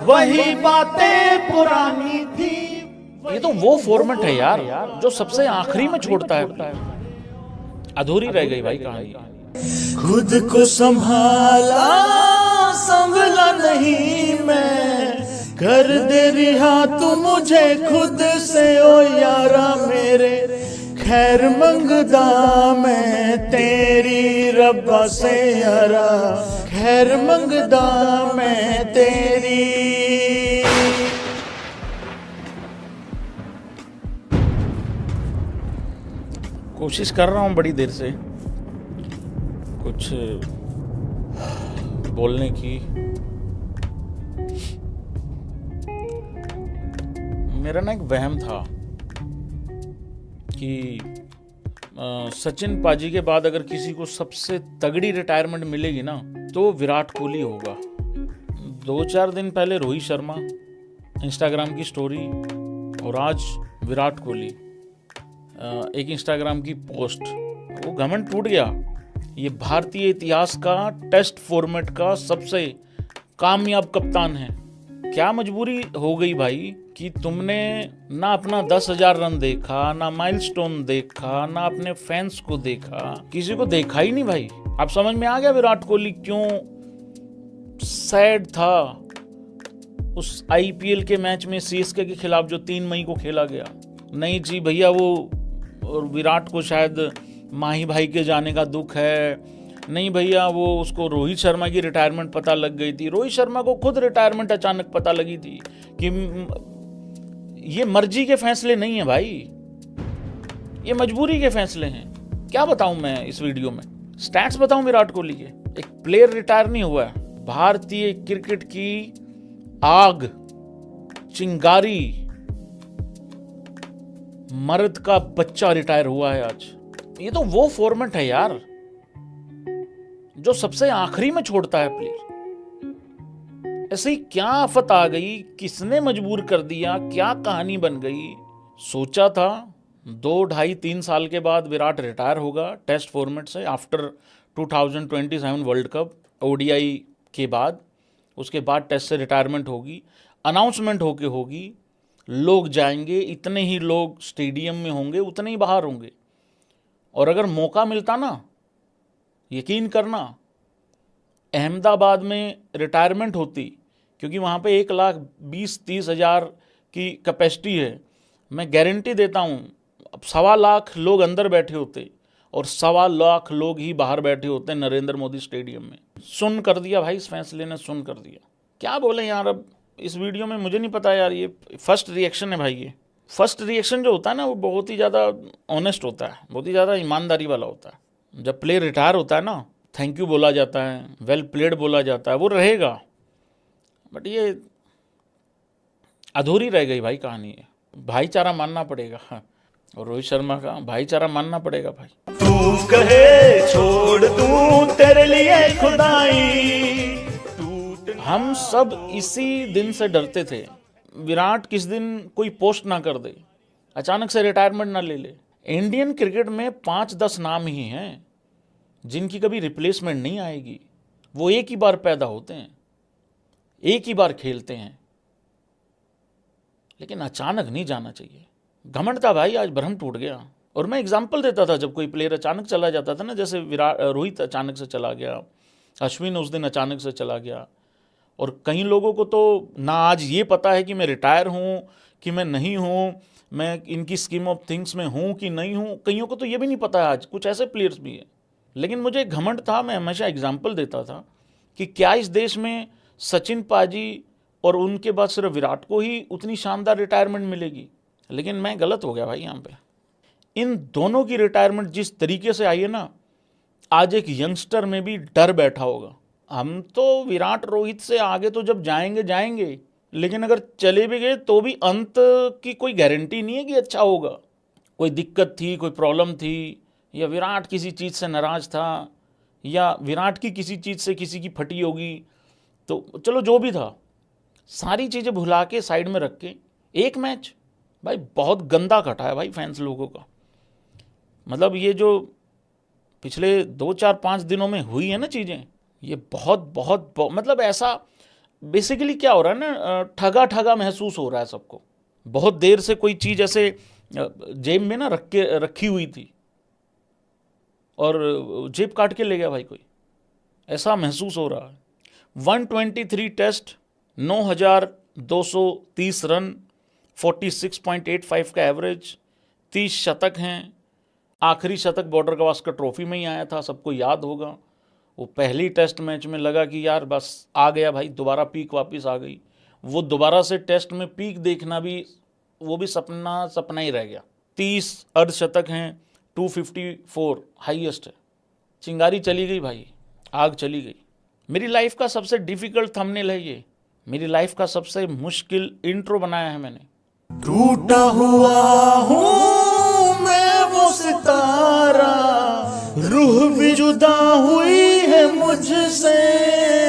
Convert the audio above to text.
वही बातें पुरानी थी। ये तो वो फॉर्मेट है यार जो सबसे आखिरी में छोड़ता है। अधूरी रह गई भाई कहानी। खुद को संभाला संभला नहीं मैं, कर दे रिहा तू मुझे खुद से ओ यारा मेरे। खैर मंगदा मैं तेरी रब्बा से यारा, खैर मंगदा मैं तेरी। कोशिश कर रहा हूँ बड़ी देर से कुछ बोलने की। मेरा ना एक वहम था कि सचिन पाजी के बाद अगर किसी को सबसे तगड़ी रिटायरमेंट मिलेगी ना तो विराट कोहली होगा। 2-4 दिन पहले रोहित शर्मा, इंस्टाग्राम की स्टोरी, और आज विराट कोहली एक इंस्टाग्राम की पोस्ट। वो घमंड टूट गया। ये भारतीय इतिहास का टेस्ट फॉर्मेट का सबसे कामयाब कप्तान है। क्या मजबूरी हो गई भाई कि तुमने ना अपना 10,000 रन देखा, ना माइलस्टोन देखा, ना अपने फैंस को देखा, किसी को देखा ही नहीं भाई। अब समझ में आ गया विराट कोहली क्यों सैड था उस आईपीएल के मैच में सीएसके के खिलाफ जो 3 मई को खेला गया। नहीं जी भैया, वो और विराट को शायद माही भाई के जाने का दुख है। नहीं भैया, वो उसको रोहित शर्मा की रिटायरमेंट पता लग गई थी। रोहित शर्मा को खुद रिटायरमेंट अचानक पता लगी थी कि ये मर्जी के फैसले नहीं है भाई, ये मजबूरी के फैसले हैं। क्या बताऊं मैं इस वीडियो में? स्टैट्स बताऊं विराट कोहली के? एक प्लेयर रिटायर नहीं हुआ है। भारतीय क्रिकेट की आग, चिंगारी, मर्द का बच्चा रिटायर हुआ है आज। ये तो वो फॉर्मेट है यार जो सबसे आखिरी में छोड़ता है प्लेयर। ऐसे ही क्या आफत आ गई, किसने मजबूर कर दिया, क्या कहानी बन गई? सोचा था 2, 2.5, 3 साल के बाद विराट रिटायर होगा टेस्ट फॉर्मेट से, आफ्टर 2027 वर्ल्ड कप ओडीआई के बाद। उसके बाद टेस्ट से रिटायरमेंट होगी, अनाउंसमेंट होके होगी, लोग जाएंगे, इतने ही लोग स्टेडियम में होंगे, उतने ही बाहर होंगे। और अगर मौका मिलता ना, यकीन करना, अहमदाबाद में रिटायरमेंट होती, क्योंकि वहाँ पे 1,20,30,000 की कैपेसिटी है। मैं गारंटी देता हूँ अब 1.25 लाख लोग अंदर बैठे होते और 1.25 लाख लोग ही बाहर बैठे होते नरेंद्र मोदी स्टेडियम में। सुन कर दिया भाई, इस फैसले ने सुन कर दिया। क्या बोले यार अब इस वीडियो में, मुझे नहीं पता यार। ये फर्स्ट रिएक्शन है भाई। ये फर्स्ट रिएक्शन जो होता है ना, वो बहुत ही ज़्यादा ऑनेस्ट होता है, बहुत ही ज़्यादा ईमानदारी वाला होता है। जब प्लेयर रिटायर होता है ना, थैंक यू बोला जाता है, वेल प्लेड बोला जाता है, वो रहेगा। बट ये अधूरी रह गई भाई कहानी है। भाईचारा मानना पड़ेगा, और रोहित शर्मा का भाईचारा मानना पड़ेगा भाई। तू कहे छोड़ दूं तेरे लिए खुदाई। हम सब इसी दिन से डरते थे, विराट किस दिन कोई पोस्ट ना कर दे, अचानक से रिटायरमेंट ना ले ले। इंडियन क्रिकेट में 5-10 नाम ही हैं जिनकी कभी रिप्लेसमेंट नहीं आएगी। वो एक ही बार पैदा होते हैं, एक ही बार खेलते हैं, लेकिन अचानक नहीं जाना चाहिए। घमंड था भाई, आज भ्रम टूट गया। और मैं एग्जाम्पल देता था, जब कोई प्लेयर अचानक चला जाता था ना, जैसे रोहित अचानक से चला गया, अश्विन उस दिन अचानक से चला गया, और कई लोगों को तो ना आज ये पता है कि मैं रिटायर हूँ कि मैं नहीं हूँ, मैं इनकी स्कीम ऑफ थिंग्स में हूँ कि नहीं हूँ। कईयों को तो ये भी नहीं पता है आज, कुछ ऐसे प्लेयर्स भी हैं। लेकिन मुझे घमंड था, मैं हमेशा एग्जाम्पल देता था कि क्या इस देश में सचिन पाजी और उनके बाद सिर्फ विराट को ही उतनी शानदार रिटायरमेंट मिलेगी? लेकिन मैं गलत हो गया भाई यहाँ पे। इन दोनों की रिटायरमेंट जिस तरीके से आई है ना, आज एक यंगस्टर में भी डर बैठा होगा। हम तो विराट रोहित से आगे तो जब जाएंगे जाएंगे, लेकिन अगर चले भी गए तो भी अंत की कोई गारंटी नहीं है कि अच्छा होगा। कोई दिक्कत थी, कोई प्रॉब्लम थी, या विराट किसी चीज़ से नाराज़ था, या विराट की किसी चीज़ से किसी की फटी होगी, तो चलो जो भी था, सारी चीज़ें भुला के साइड में रख के एक मैच भाई बहुत गंदा कटा है भाई फैंस लोगों का। मतलब ये जो पिछले 2-4-5 दिनों में हुई है ना चीज़ें, ये बहुत मतलब ऐसा बेसिकली क्या हो रहा है ना, ठगा ठगा महसूस हो रहा है सबको। बहुत देर से कोई चीज़ ऐसे जेब में ना रखी हुई थी और जेब काट के ले गया भाई कोई, ऐसा महसूस हो रहा है। 123 टेस्ट, 9,230 रन, 46.85 का एवरेज, 30 शतक हैं। आखिरी शतक बॉर्डर गावस्कर ट्रॉफी में ही आया था, सबको याद होगा। वो पहली टेस्ट मैच में लगा कि यार बस आ गया भाई, दोबारा पीक वापस आ गई। वो दोबारा से टेस्ट में पीक देखना भी, वो भी सपना ही रह गया। 30 अर्धशतक हैं, 254 हाईएस्ट है। चिंगारी चली गई भाई, आग चली गई। मेरी लाइफ का सबसे डिफिकल्ट थंबनेल है ये, मेरी लाइफ का सबसे मुश्किल इंट्रो बनाया है मैंने। टूटा हुआ हूँ मैं वो सितारा, रूह भी जुदा हुई है मुझसे।